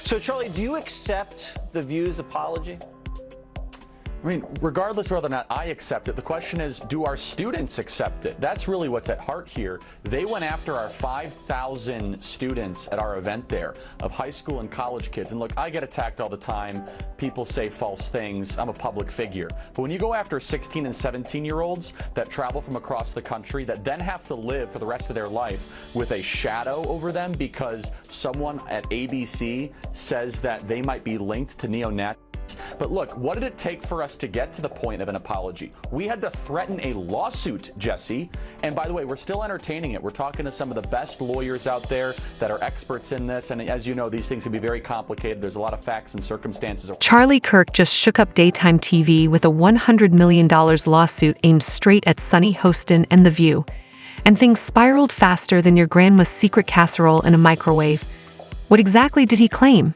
So, Charlie, do you accept the View's apology? I mean, regardless of whether or not I accept it, the question is, do our students accept it? That's really what's at heart here. They went after our 5,000 students at our event there of high school and college kids. And look, I get attacked all the time. People say false things. I'm a public figure. But when you go after 16 and 17-year-olds that travel from across the country that then have to live for the rest of their life with a shadow over them because someone at ABC says that they might be linked to neo-Nazis. But look, what did it take for us to get to the point of an apology? We had to threaten a lawsuit, Jesse. And by the way, we're still entertaining it. We're talking to some of the best lawyers out there that are experts in this. And as you know, these things can be very complicated. There's a lot of facts and circumstances. Charlie Kirk just shook up daytime TV with a $100 million lawsuit aimed straight at Sunny Hostin and The View. And things spiraled faster than your grandma's secret casserole in a microwave. What exactly did he claim?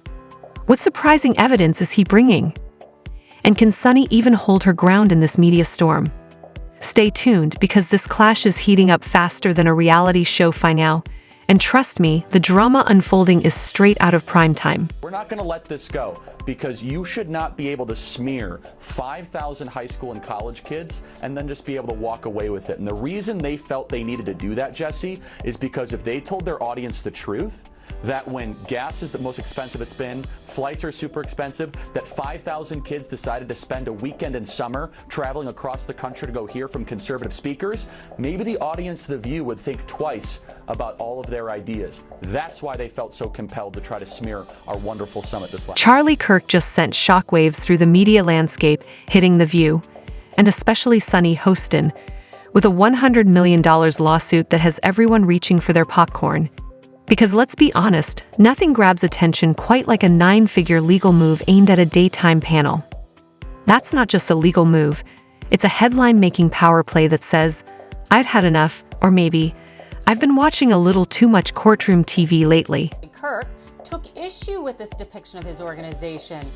What surprising evidence is he bringing? And can Sunny even hold her ground in this media storm? Stay tuned, because this clash is heating up faster than a reality show finale. And trust me, the drama unfolding is straight out of prime time. We're not going to let this go, because you should not be able to smear 5,000 high school and college kids and then just be able to walk away with it. And the reason they felt they needed to do that, Jesse, is because if they told their audience the truth, that when gas is the most expensive it's been, flights are super expensive, that 5,000 kids decided to spend a weekend in summer traveling across the country to go hear from conservative speakers, maybe the audience of The View would think twice about all of their ideas. That's why they felt so compelled to try to smear our wonderful summit this last. Charlie Kirk just sent shockwaves through the media landscape, hitting The View, and especially Sunny Hostin, with a $100 million lawsuit that has everyone reaching for their popcorn. Because let's be honest, nothing grabs attention quite like a 9-figure legal move aimed at a daytime panel. That's not just a legal move, it's a headline-making power play that says, I've had enough, or maybe, I've been watching a little too much courtroom TV lately. Kirk took issue with this depiction of his organization.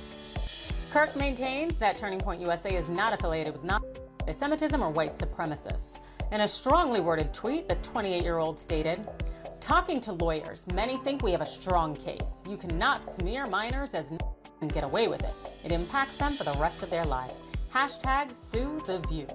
Kirk maintains that Turning Point USA is not affiliated with anti-Semitism or white supremacists. In a strongly worded tweet, the 28-year-old stated, "Talking to lawyers, many think we have a strong case. You cannot smear minors as and get away with it. It impacts them for the rest of their life. Hashtag sue the View."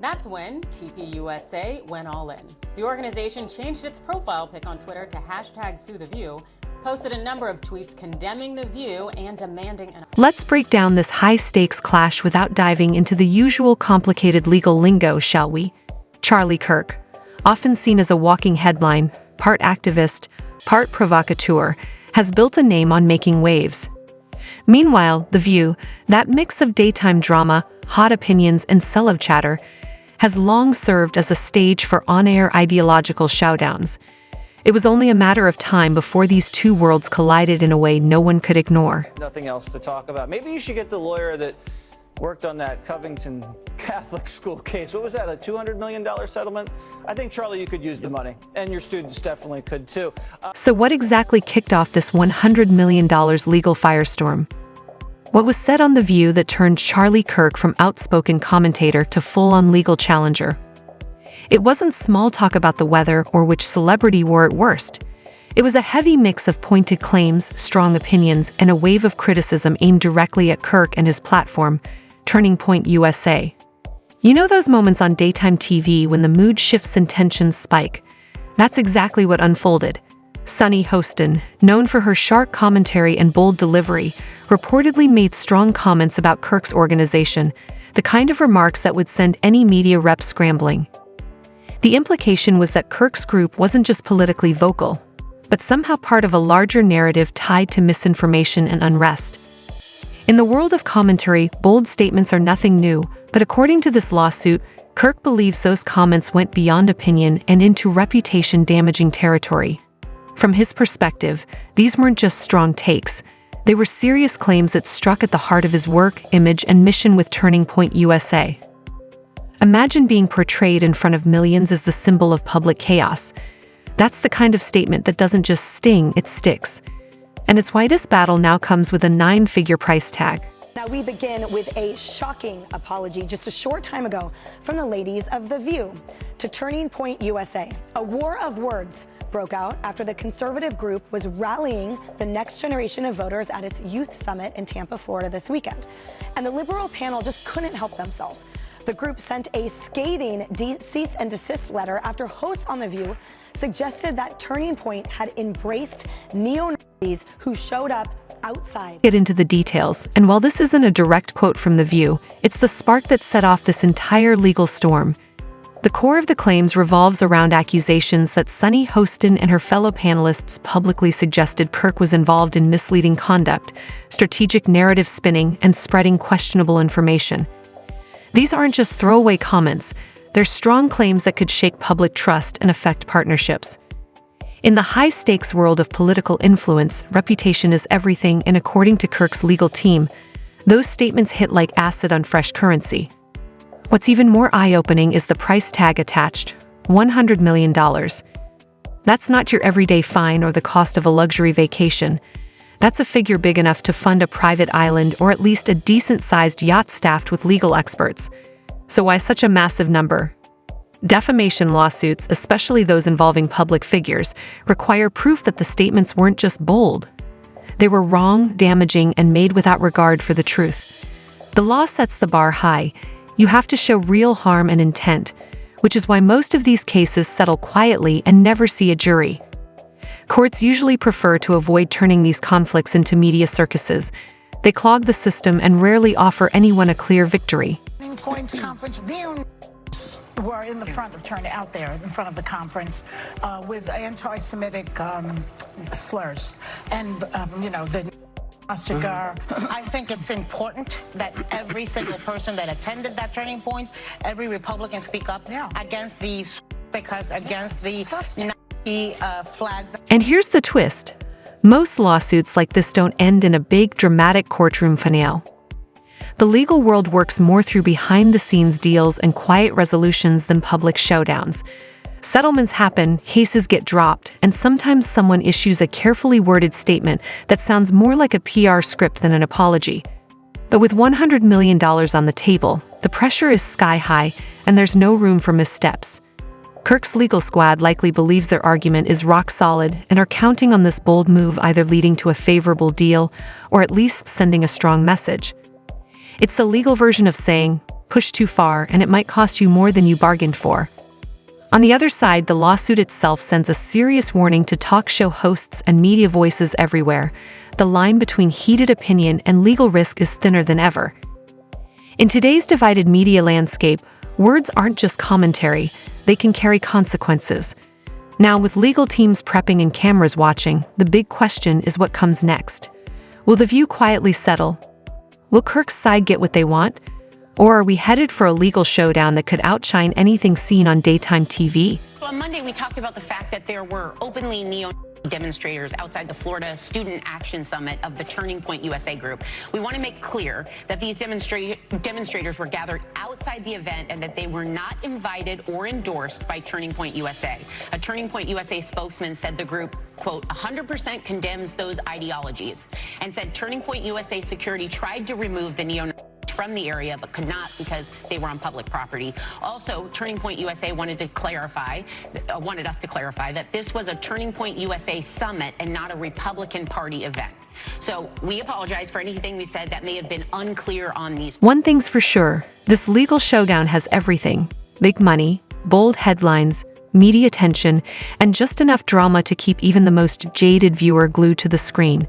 That's when TPUSA went all in. The organization changed its profile pic on Twitter to hashtag sue the View, posted a number of tweets condemning The View and demanding an... Let's break down this high-stakes clash without diving into the usual complicated legal lingo, shall we? Charlie Kirk, often seen as a walking headline, part activist, part provocateur, has built a name on making waves. Meanwhile, The View, that mix of daytime drama, hot opinions, and celeb chatter, has long served as a stage for on-air ideological showdowns. It was only a matter of time before these two worlds collided in a way no one could ignore. Nothing else to talk about. Maybe you should get the lawyer that worked on that Covington Catholic school case. What was that, a $200 million settlement? I think, Charlie, you could use the money, and your students definitely could too. So what exactly kicked off this $100 million legal firestorm? What was said on The View that turned Charlie Kirk from outspoken commentator to full-on legal challenger? It wasn't small talk about the weather or which celebrity wore it worst. It was a heavy mix of pointed claims, strong opinions, and a wave of criticism aimed directly at Kirk and his platform, Turning Point USA. You know those moments on daytime TV when the mood shifts and tensions spike? That's exactly what unfolded. Sunny Hostin, known for her sharp commentary and bold delivery, reportedly made strong comments about Kirk's organization, the kind of remarks that would send any media rep scrambling. The implication was that Kirk's group wasn't just politically vocal, but somehow part of a larger narrative tied to misinformation and unrest. In the world of commentary, bold statements are nothing new, but according to this lawsuit, Kirk believes those comments went beyond opinion and into reputation-damaging territory. From his perspective, these weren't just strong takes. They were serious claims that struck at the heart of his work, image, and mission with Turning Point USA. Imagine being portrayed in front of millions as the symbol of public chaos. That's the kind of statement that doesn't just sting, it sticks. And it's why this battle now comes with a 9-figure price tag. Now we begin with a shocking apology just a short time ago from the ladies of The View to Turning Point USA. A war of words broke out after the conservative group was rallying the next generation of voters at its youth summit in Tampa, Florida this weekend. And the liberal panel just couldn't help themselves. The group sent a scathing cease and desist letter after hosts on The View suggested that Turning Point had embraced neo-Nazis who showed up outside. Get into the details, and while this isn't a direct quote from The View, it's the spark that set off this entire legal storm. The core of the claims revolves around accusations that Sunny Hostin and her fellow panelists publicly suggested Kirk was involved in misleading conduct, strategic narrative spinning, and spreading questionable information. These aren't just throwaway comments, they're strong claims that could shake public trust and affect partnerships. In the high-stakes world of political influence, reputation is everything, and according to Kirk's legal team, those statements hit like acid on fresh currency. What's even more eye-opening is the price tag attached: $100 million. That's not your everyday fine or the cost of a luxury vacation. That's a figure big enough to fund a private island or at least a decent-sized yacht staffed with legal experts. So why such a massive number? Defamation lawsuits, especially those involving public figures, require proof that the statements weren't just bold. They were wrong, damaging, and made without regard for the truth. The law sets the bar high. You have to show real harm and intent, which is why most of these cases settle quietly and never see a jury. Courts usually prefer to avoid turning these conflicts into media circuses. They clog the system and rarely offer anyone a clear victory. Point conference were in the front of turn out there in front of the conference with anti-Semitic slurs and the I think it's important that every single person that attended that turning point, every Republican speak up against these against the Nazi flags. And here's the twist. Most lawsuits like this don't end in a big dramatic courtroom finale. The legal world works more through behind-the-scenes deals and quiet resolutions than public showdowns. Settlements happen, cases get dropped, and sometimes someone issues a carefully worded statement that sounds more like a PR script than an apology. But with $100 million on the table, the pressure is sky-high, and there's no room for missteps. Kirk's legal squad likely believes their argument is rock solid and are counting on this bold move either leading to a favorable deal or at least sending a strong message. It's the legal version of saying, push too far and it might cost you more than you bargained for. On the other side, the lawsuit itself sends a serious warning to talk show hosts and media voices everywhere. The line between heated opinion and legal risk is thinner than ever. In today's divided media landscape, words aren't just commentary, they can carry consequences. Now, with legal teams prepping and cameras watching, the big question is what comes next. Will The View quietly settle? Will Kirk's side get what they want? Or are we headed for a legal showdown that could outshine anything seen on daytime TV? So on Monday, we talked about the fact that there were openly demonstrators outside the Florida Student Action Summit of the Turning Point USA group. We want to make clear that these demonstrators were gathered outside the event and that they were not invited or endorsed by Turning Point USA. A Turning Point USA spokesman said the group, quote, 100% condemns those ideologies, and said Turning Point USA security tried to remove the neo-Nazis from the area but could not because they were on public property. Also, Turning Point USA wanted us to clarify that this was a Turning Point USA summit and not a Republican Party event. So we apologize for anything we said that may have been unclear on these. One thing's for sure, this legal showdown has everything: big money, bold headlines, media attention, and just enough drama to keep even the most jaded viewer glued to the screen.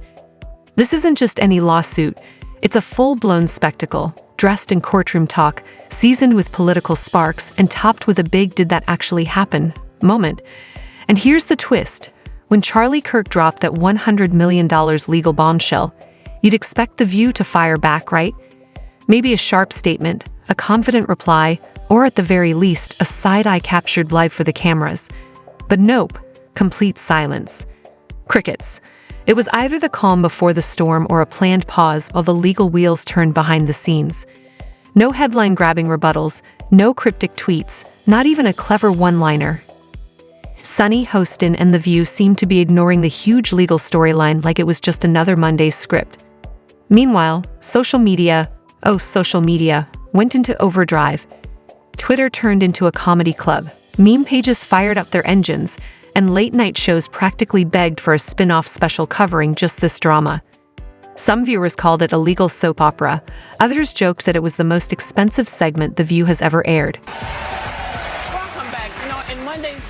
This isn't just any lawsuit. It's a full-blown spectacle, dressed in courtroom talk, seasoned with political sparks, and topped with a big "did that actually happen" moment. And here's the twist. When Charlie Kirk dropped that $100 million legal bombshell, you'd expect The View to fire back, right? Maybe a sharp statement, a confident reply, or at the very least, a side-eye captured live for the cameras. But nope, complete silence. Crickets. It was either the calm before the storm or a planned pause while the legal wheels turned behind the scenes. No headline-grabbing rebuttals, no cryptic tweets, not even a clever one-liner. Sunny Hostin and The View seemed to be ignoring the huge legal storyline like it was just another Monday's script. Meanwhile, social media went into overdrive. Twitter turned into a comedy club. Meme pages fired up their engines, and late-night shows practically begged for a spin-off special covering just this drama. Some viewers called it a legal soap opera. Others joked that it was the most expensive segment The View has ever aired. Welcome back. In Monday's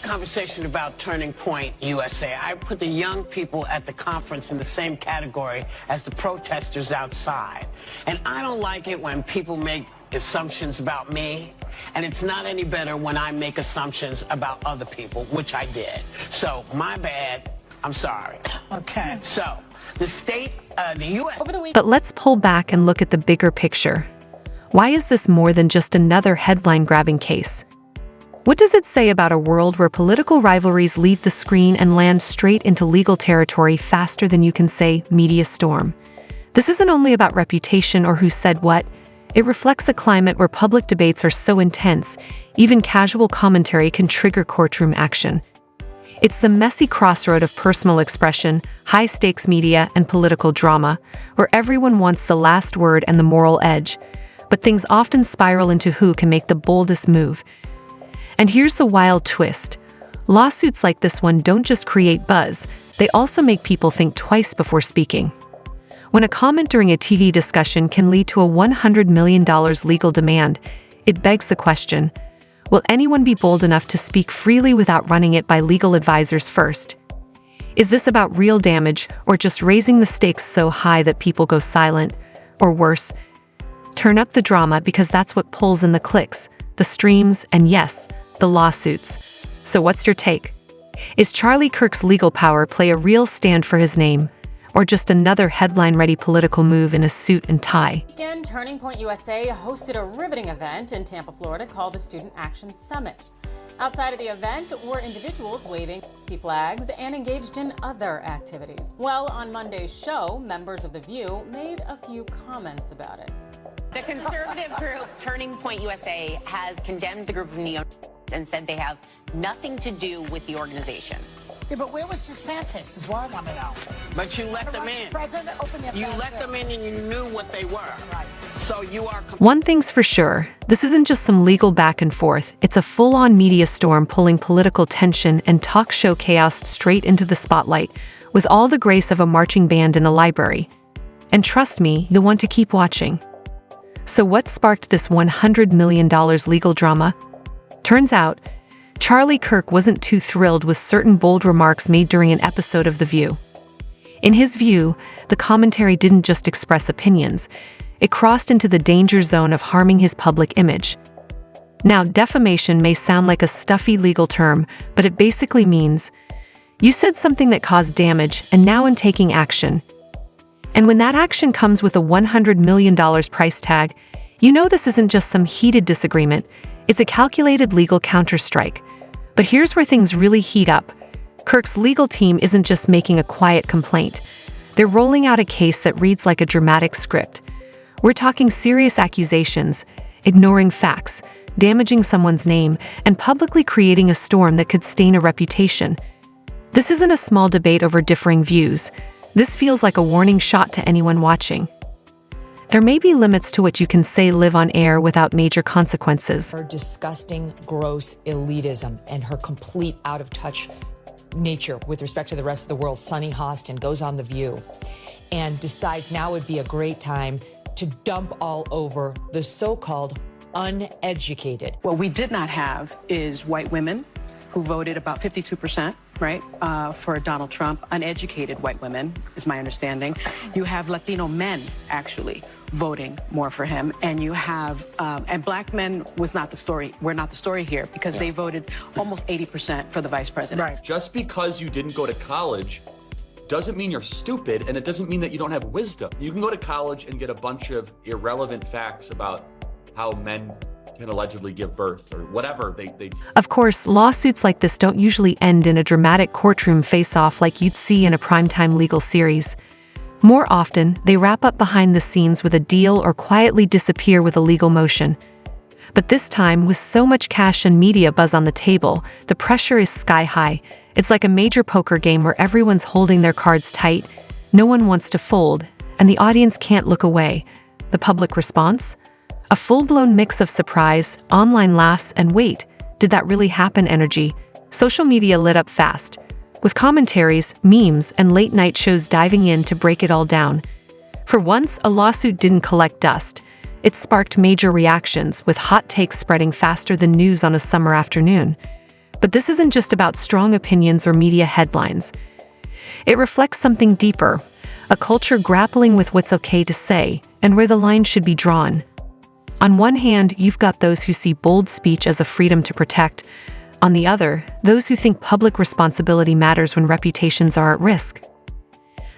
conversation about Turning Point USA, I put the young people at the conference in the same category as the protesters outside. And I don't like it when people make assumptions about me. And it's not any better when I make assumptions about other people, which I did. So, my bad. I'm sorry. Okay. So, the state, the U.S. Over the week. But let's pull back and look at the bigger picture. Why is this more than just another headline-grabbing case? What does it say about a world where political rivalries leave the screen and land straight into legal territory faster than you can say media storm? This isn't only about reputation or who said what. It reflects a climate where public debates are so intense, even casual commentary can trigger courtroom action. It's the messy crossroad of personal expression, high-stakes media, and political drama, where everyone wants the last word and the moral edge. But things often spiral into who can make the boldest move. And here's the wild twist. Lawsuits like this one don't just create buzz, they also make people think twice before speaking. When a comment during a TV discussion can lead to a $100 million legal demand, it begs the question, will anyone be bold enough to speak freely without running it by legal advisors first? Is this about real damage or just raising the stakes so high that people go silent? Or worse, turn up the drama because that's what pulls in the clicks, the streams, and yes, the lawsuits. So what's your take? Is Charlie Kirk's legal power play a real stand for his name? Or just another headline-ready political move in a suit and tie? Weekend, Turning Point USA hosted a riveting event in Tampa, Florida called the Student Action Summit. Outside of the event were individuals waving flags and engaged in other activities. Well, on Monday's show, members of The View made a few comments about it. The conservative group Turning Point USA has condemned the group of neo and said they have nothing to do with the organization. Yeah, but where was DeSantis is what I want to know. But you let them in. President, open the You let them in and you knew what they were. Right. So you are... One thing's for sure, this isn't just some legal back and forth, it's a full-on media storm pulling political tension and talk show chaos straight into the spotlight, with all the grace of a marching band in a library. And trust me, you'll want to keep watching. So what sparked this $100 million legal drama? Turns out, Charlie Kirk wasn't too thrilled with certain bold remarks made during an episode of The View. In his view, the commentary didn't just express opinions, it crossed into the danger zone of harming his public image. Now, defamation may sound like a stuffy legal term, but it basically means, you said something that caused damage, and now I'm taking action. And when that action comes with a $100 million price tag, you know this isn't just some heated disagreement, it's a calculated legal counterstrike. But here's where things really heat up. Kirk's legal team isn't just making a quiet complaint. They're rolling out a case that reads like a dramatic script. We're talking serious accusations, ignoring facts, damaging someone's name, and publicly creating a storm that could stain a reputation. This isn't a small debate over differing views. This feels like a warning shot to anyone watching. There may be limits to what you can say live on air without major consequences. Her disgusting, gross elitism and her complete out-of-touch nature with respect to the rest of the world. Sunny Hostin goes on The View and decides now would be a great time to dump all over the so-called uneducated. What we did not have is white women who voted about 52%, right, for Donald Trump. Uneducated white women, is my understanding. You have Latino men, actually, voting more for him. And you have, and black men was not the story. We're not the story here because they voted almost 80% for the vice president. Right. Just because you didn't go to college doesn't mean you're stupid, and it doesn't mean that you don't have wisdom. You can go to college and get a bunch of irrelevant facts about how men can allegedly give birth or whatever they Of course, lawsuits like this don't usually end in a dramatic courtroom face-off like you'd see in a primetime legal series. More often, they wrap up behind the scenes with a deal or quietly disappear with a legal motion. But this time, with so much cash and media buzz on the table, the pressure is sky high. It's like a major poker game where everyone's holding their cards tight. No one wants to fold, and the audience can't look away. The public response? A full-blown mix of surprise, online laughs, and wait, did that really happen energy. Social media lit up fast, with commentaries, memes, and late-night shows diving in to break it all down. For once, a lawsuit didn't collect dust. It sparked major reactions, with hot takes spreading faster than news on a summer afternoon. But this isn't just about strong opinions or media headlines. It reflects something deeper, a culture grappling with what's okay to say and where the line should be drawn. On one hand, you've got those who see bold speech as a freedom to protect. On the other, those who think public responsibility matters when reputations are at risk.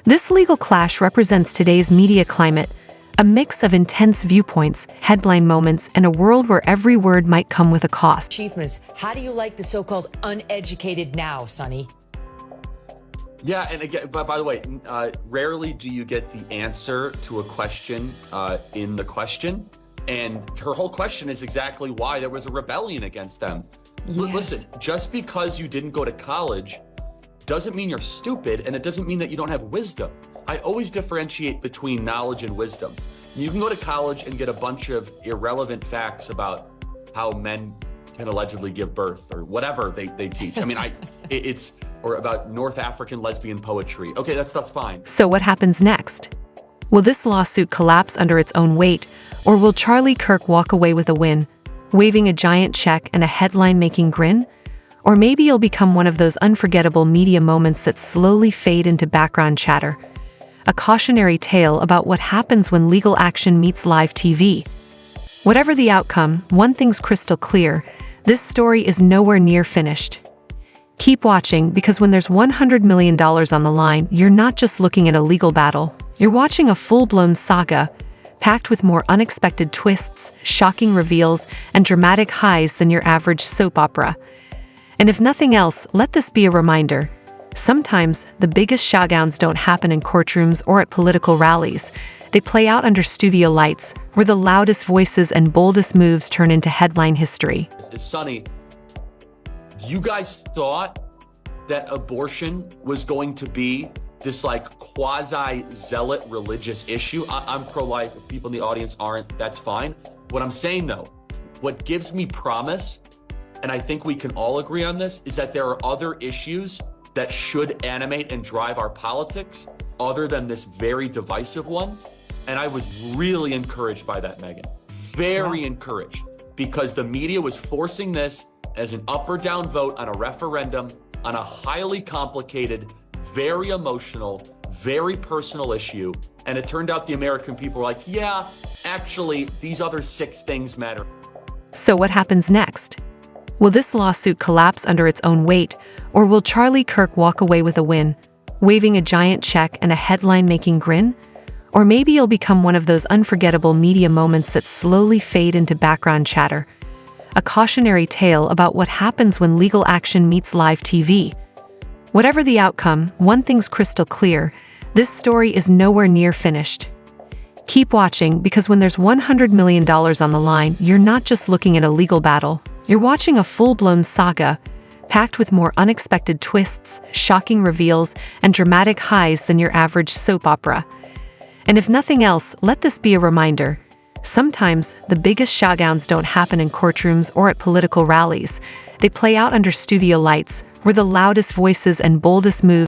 This legal clash represents today's media climate, a mix of intense viewpoints, headline moments, and a world where every word might come with a cost. Achievements. How do you like the so-called uneducated now, Sonny? Yeah, and again, by the way, rarely do you get the answer to a question in the question. And her whole question is exactly why there was a rebellion against them. Yes. Listen, just because you didn't go to college doesn't mean you're stupid, and it doesn't mean that you don't have wisdom. I always differentiate between knowledge and wisdom. You can go to college and get a bunch of irrelevant facts about how men can allegedly give birth or whatever they teach. I mean, or about North African lesbian poetry. Okay, that's fine. So what happens next? Will this lawsuit collapse under its own weight, or will Charlie Kirk walk away with a win, waving a giant check and a headline-making grin? Or maybe it'll become one of those unforgettable media moments that slowly fade into background chatter, a cautionary tale about what happens when legal action meets live TV. Whatever the outcome, one thing's crystal clear: this story is nowhere near finished. Keep watching, because when there's $100 million on the line, you're not just looking at a legal battle. You're watching a full-blown saga, packed with more unexpected twists, shocking reveals, and dramatic highs than your average soap opera. And if nothing else, let this be a reminder. Sometimes, the biggest showdowns don't happen in courtrooms or at political rallies. They play out under studio lights, where the loudest voices and boldest moves turn into headline history. Sonny, you guys thought that abortion was going to be this like quasi-zealot religious issue? I'm pro-life. If people in the audience aren't, that's fine. What I'm saying though, what gives me promise, and I think we can all agree on this, is that there are other issues that should animate and drive our politics other than this very divisive one. And I was really encouraged by that, Megan. Very encouraged, because the media was forcing this as an up or down vote on a referendum on a highly complicated, very emotional, very personal issue. And it turned out the American people were like, yeah, actually, these other 6 things matter. So what happens next? Will this lawsuit collapse under its own weight, or will Charlie Kirk walk away with a win, waving a giant check and a headline-making grin? Or maybe it'll become one of those unforgettable media moments that slowly fade into background chatter, a cautionary tale about what happens when legal action meets live TV. Whatever the outcome, one thing's crystal clear: this story is nowhere near finished. Keep watching, because when there's $100 million on the line, you're not just looking at a legal battle. You're watching a full-blown saga, packed with more unexpected twists, shocking reveals, and dramatic highs than your average soap opera. And if nothing else, let this be a reminder. Sometimes, the biggest showdowns don't happen in courtrooms or at political rallies. They play out under studio lights, where the loudest voices and boldest moves